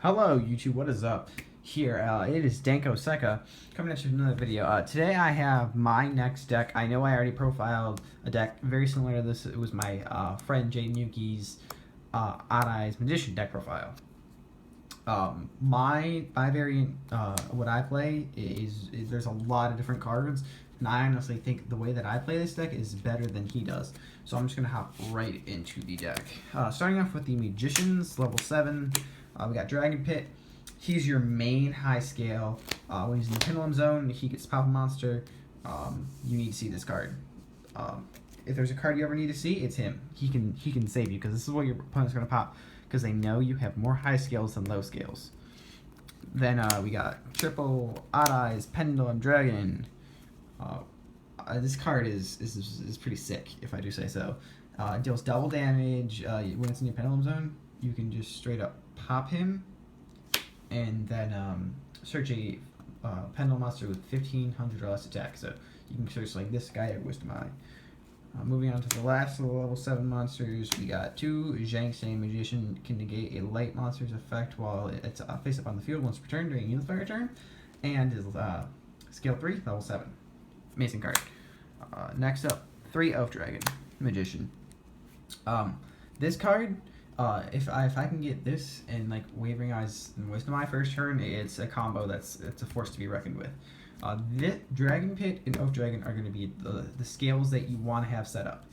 Hello YouTube, what is up? Here, it is Danko Seka coming at you with another video. Today I have my next deck. I know I already profiled a deck very similar to this. It was my friend Jaden Yuki's Odd Eyes Magician deck profile. My variant, what I play is there's a lot of different cards, and I honestly think the way that I play this deck is better than he does. So I'm just gonna hop right into the deck. Starting off with the Magicians, level 7. We got Dragon Pit. He's your main high scale. When he's in the Pendulum Zone, he gets Pop a Monster. You need to see this card. If there's a card you ever need to see, it's him. He can save you because this is what your opponent's gonna pop because they know you have more high scales than low scales. Then we got triple Odd Eyes Pendulum Dragon. This card is pretty sick, if I do say so. It deals double damage when it's in your Pendulum Zone. You can just straight up pop him, and then search a Pendulum monster with 1500 or less attack. So you can search like this guy or Wisdom Eye. Moving on to the last of the level 7 monsters, we got 2 Zhang Seng Magician can negate a light monster's effect while it's face up on the field once per turn during Unifier turn, and is scale 3, level 7. Amazing card. Next up, 3 Elf Dragon Magician. This card, if I can get this and like Wavering Eyes and Wisdom Eye first turn, it's a combo it's a force to be reckoned with. This Dragon Pit and Oak Dragon are going to be the scales that you want to have set up,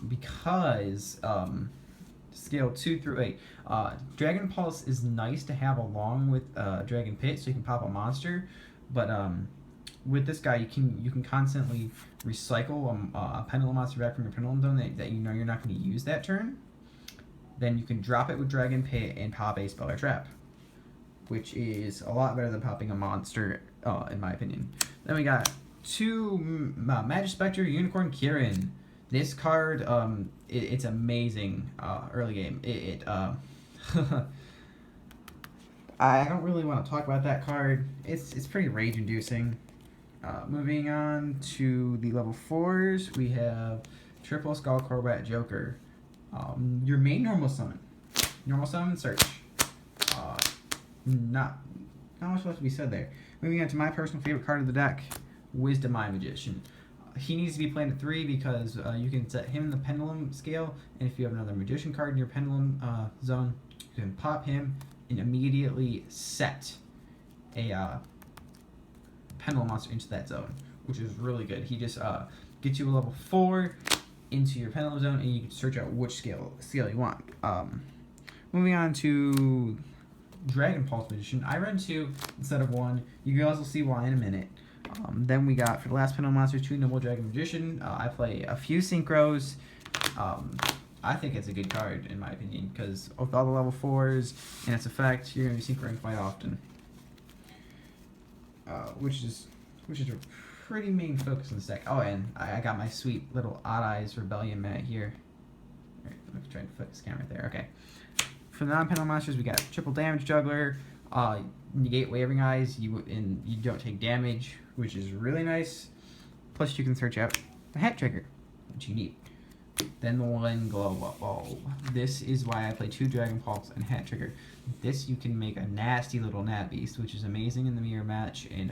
because scale 2 through 8. Dragon Pulse is nice to have along with Dragon Pit, so you can pop a monster, but with this guy you can constantly recycle a Pendulum monster back from your Pendulum Zone that you know you're not going to use that turn. Then you can drop it with Dragon Pit and pop a Spell or Trap, which is a lot better than popping a monster, in my opinion. Then we got 2 Magic Spectre Unicorn Kirin. This card, it's amazing early game. I don't really want to talk about that card. It's pretty rage-inducing. Moving on to the level 4s, we have triple Skull Crobat Joker. Your main normal summon search. Not much left to be said there. Moving on to my personal favorite card of the deck, Wisdom Eye Magician. He needs to be playing at 3 because you can set him in the Pendulum scale, and if you have another Magician card in your Pendulum zone, you can pop him and immediately set a Pendulum monster into that zone, which is really good. He just gets you a level 4 into your Pendulum Zone, and you can search out which scale you want. Moving on to Dragon Pulse Magician. I run 2 instead of 1. You can also see why in a minute. Then we got, for the last Pendulum Monster, 2 Noble Dragon Magician. I play a few Synchros. I think it's a good card, in my opinion, because with all the level 4s and its effect, you're going to be synchroing quite often. Which is a pretty main focus in this deck. Oh, and I got my sweet little Odd Eyes Rebellion mat here. Alright, let me try to focus camera right there. Okay. For the non-Pendulum monsters, we got triple Damage Juggler, negate Wavering Eyes, you don't take damage, which is really nice. Plus, you can search out the Hat Trigger, which you need. Then the 1 Glow Up Bulb. This is why I play 2 Dragon Pulse and Hat Trigger. This you can make a nasty little Nat Beast, which is amazing in the mirror match, and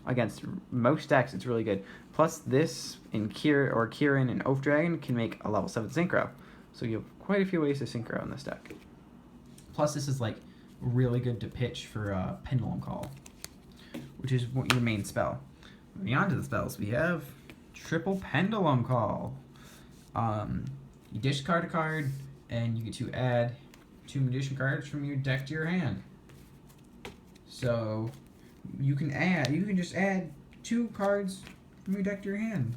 against most decks, it's really good. Plus, this in Kirin and Oath Dragon can make a level 7 Synchro. So you have quite a few ways to Synchro in this deck. Plus, this is like really good to pitch for Pendulum Call, which is your main spell. Moving on to the spells, we have triple Pendulum Call. You discard a card, and you get to add 2 Magician cards from your deck to your hand. So you can just add 2 cards from your deck to your hand.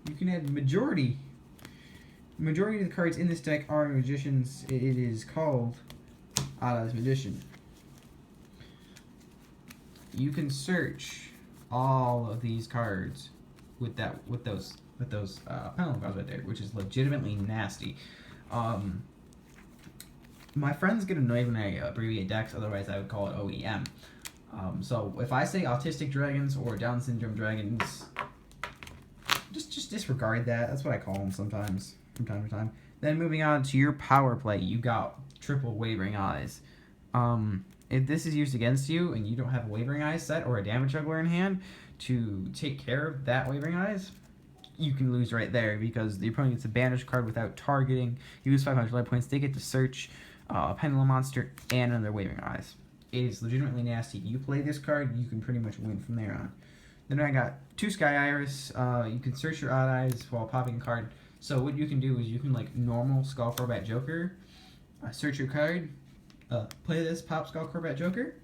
You can add majority of the cards in this deck are Magicians. It is called Odd Eyes Magician. You can search all of these cards with those Pendulum cards right there, which is legitimately nasty. My friends get annoyed when I abbreviate decks, otherwise I would call it OEM. So if I say Autistic Dragons or Down Syndrome Dragons, just disregard that. That's what I call them sometimes, from time to time. Then moving on to your power play, you got triple Wavering Eyes. If this is used against you and you don't have a Wavering Eyes set or a Damage Juggler in hand to take care of that Wavering Eyes, you can lose right there because the opponent gets a banish card without targeting. You lose 500 life points. They get to search a Pendulum Monster and another Wavering Eyes. It is legitimately nasty. You play this card, you can pretty much win from there on. Then I got 2 Sky Iris. You can search your Odd Eyes while popping a card. So what you can do is you can, like normal Skull Crobat Joker, search your card, play this Pop Skull Crobat Joker,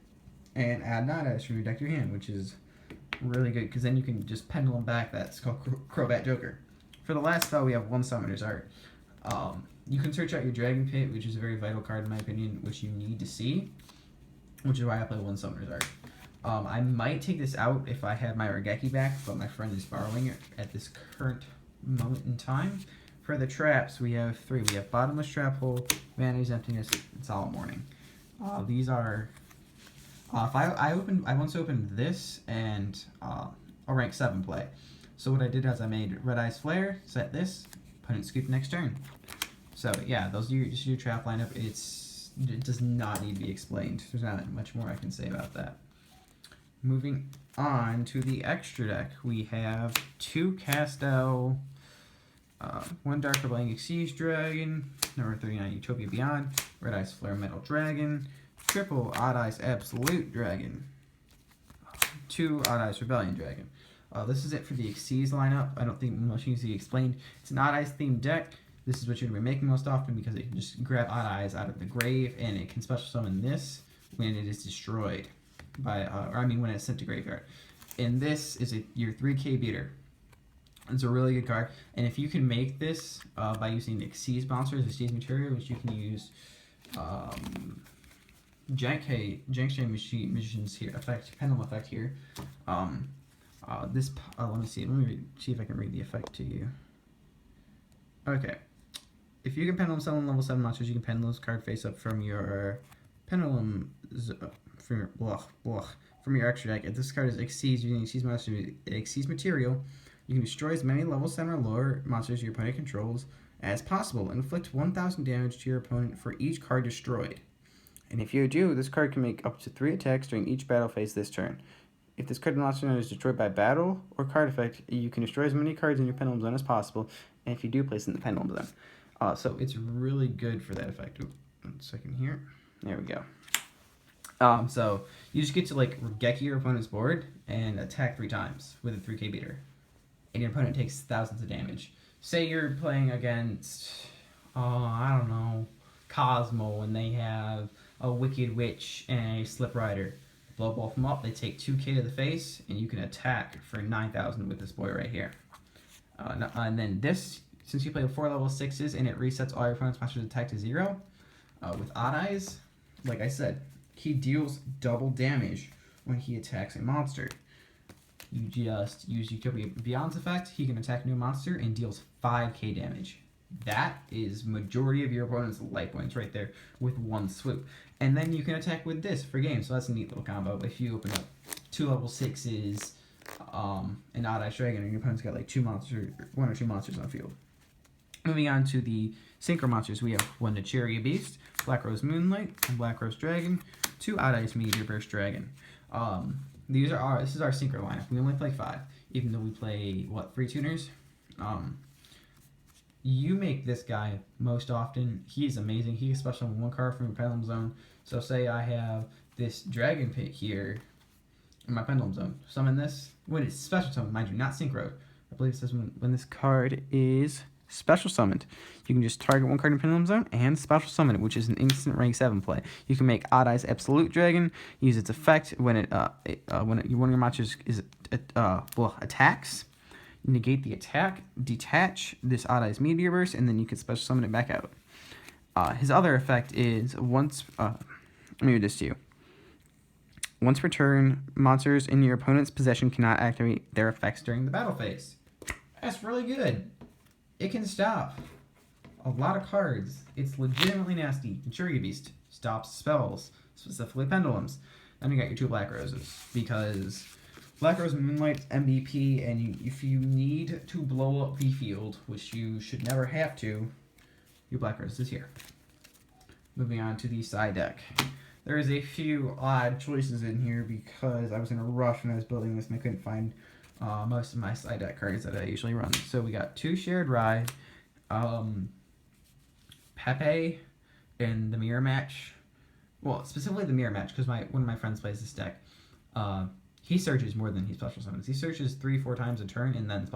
and add an Odd Eyes from your deck to your hand, which is really good because then you can just pendulum back that Skull Crobat Joker. For the last spell, we have 1 Summoner's Art. You can search out your Dragon Pit, which is a very vital card in my opinion, which you need to see, which is why I play 1 Summoner's Art. I might take this out if I had my Raigeki back, but my friend is borrowing it at this current moment in time. For the traps, we have 3. We have Bottomless Trap Hole, Vanity's Emptiness, and Solemn Warning. These are... I once opened this and a rank 7 play. So what I did is I made Red Eyes Flare, set this, opponent scoop next turn. So yeah, those are just your trap lineup. It does not need to be explained. There's not much more I can say about that. Moving on to the extra deck, we have 2 Castel, 1 Dark Rebellion Xyz Dragon, number 39 Utopia Beyond, Red Eyes Flare Metal Dragon, triple Odd Eyes Absolute Dragon, 2 Odd Eyes Rebellion Dragon. This is it for the Xyz lineup. I don't think much needs to be explained. It's an Odd Eyes themed deck. This is what you're going to be making most often because it can just grab Odd Eyes out of the grave and it can special summon this when it is destroyed by, when it's sent to graveyard. And this is your 3K beater. It's a really good card. And if you can make this by using the Xyz monsters, the Xyz material, which you can use Jankei Magician's here effect, Pendulum effect here. Let me see. Let me see if I can read the effect to you. Okay. If you can Pendulum summon level 7 monsters, you can Pendulum this card face up from your Pendulum from your extra deck. If this card is Xyz using Xyz material, you can destroy as many level 7 or lower monsters your opponent controls as possible and inflict 1,000 damage to your opponent for each card destroyed. And if you do, this card can make up to 3 attacks during each battle phase this turn. If this card monster is destroyed by battle or card effect, you can destroy as many cards in your Pendulum Zone as possible, and if you do, place it in the Pendulum Zone. So it's really good for that effect. Ooh, 1 second here. There we go. So you just get to like Raigeki your opponent's board and attack 3 times with a 3K beater. And your opponent takes thousands of damage. Say you're playing against, I don't know, Cosmo, and they have a Wicked Witch and a Slip Rider. Blow both of them up, they take 2K to the face, and you can attack for 9,000 with this boy right here. And then this, since you play 4 level 6s and it resets all your opponent's monsters attack to 0, with Odd Eyes, like I said, he deals double damage when he attacks a monster. You just use Utopia Beyond's effect, he can attack a new monster and deals 5k damage. That is majority of your opponent's life points right there with 1 swoop. And then you can attack with this for game, so that's a neat little combo. If you open up 2 level 6s, an Odd Eyes Dragon, and your opponent's got like 1 or 2 monsters on the field. Moving on to the Synchro monsters, we have 1 Necheria Beast, Black Rose Moonlight, and Black Rose Dragon, 2 Odd Eyes Meteor Burst Dragon. This is our Synchro lineup. We only play 5, even though we play, 3 tuners? You make this guy most often. He's amazing. He can special summon 1 card from your Pendulum Zone. So say I have this Dragon Pit here in my Pendulum Zone. Summon this. When it's special summon, mind you, not synchro. I believe it says when this card is special summoned, you can just target 1 card in Pendulum Zone and special summon it, which is an instant rank 7 play. You can make Odd Eyes Absolute Dragon, use its effect when one of your monsters attacks. Negate the attack, detach this Odd Eyes Meteor Burst, and then you can special summon it back out. His other effect is let me read this to you. Once per turn, monsters in your opponent's possession cannot activate their effects during the battle phase. That's really good. It can stop a lot of cards. It's legitimately nasty. Necheria Beast stops spells, specifically pendulums. Then you got your 2 Black Roses, because Black Rose Moonlight's MVP, and if you need to blow up the field, which you should never have to, your Black Rose is here. Moving on to the side deck. There is a few odd choices in here because I was in a rush when I was building this and I couldn't find most of my side deck cards that I usually run. So we got 2 Shared Ride, Pepe, and the Mirror Match. Well, specifically the Mirror Match because one of my friends plays this deck. He searches more than he special summons. He searches 3-4 times a turn and then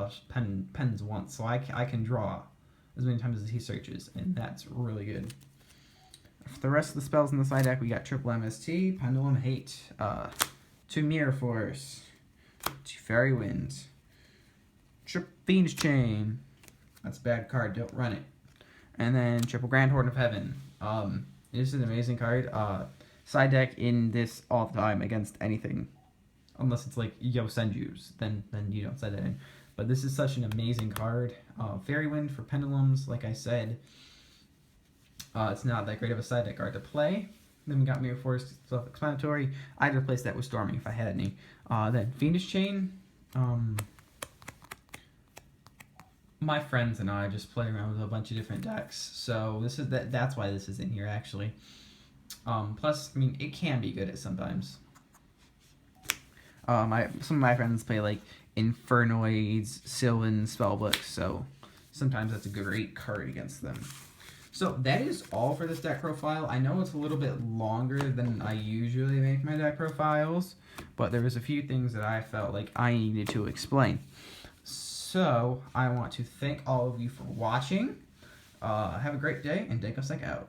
pens once. So I can draw as many times as he searches, and that's really good. For the rest of the spells in the side deck, we got Triple MST, Pendulum Hate, 2 Mirror Force, 2 Fairy Winds, Triple Fiendish Chain. That's a bad card, don't run it. And then Triple Grand Horn of Heaven. This is an amazing card. Side deck in this all the time against anything. Unless it's like Yosenju's, then you don't side that in. But this is such an amazing card. Fairy Wind for Pendulums, like I said. It's not that great of a side deck card to play. Then we got Mirror Force, self-explanatory. I'd replace that with Storming if I had any. Then Fiendish Chain. My friends and I just play around with a bunch of different decks, so that's why this is in here actually. Plus, I mean, it can be good at sometimes. Some of my friends play like Infernoids, Sylvan, Spellbooks, so sometimes that's a great card against them. So that is all for this deck profile. I know it's a little bit longer than I usually make my deck profiles, but there was a few things that I felt like I needed to explain. So I want to thank all of you for watching. Have a great day, and Deckosec out.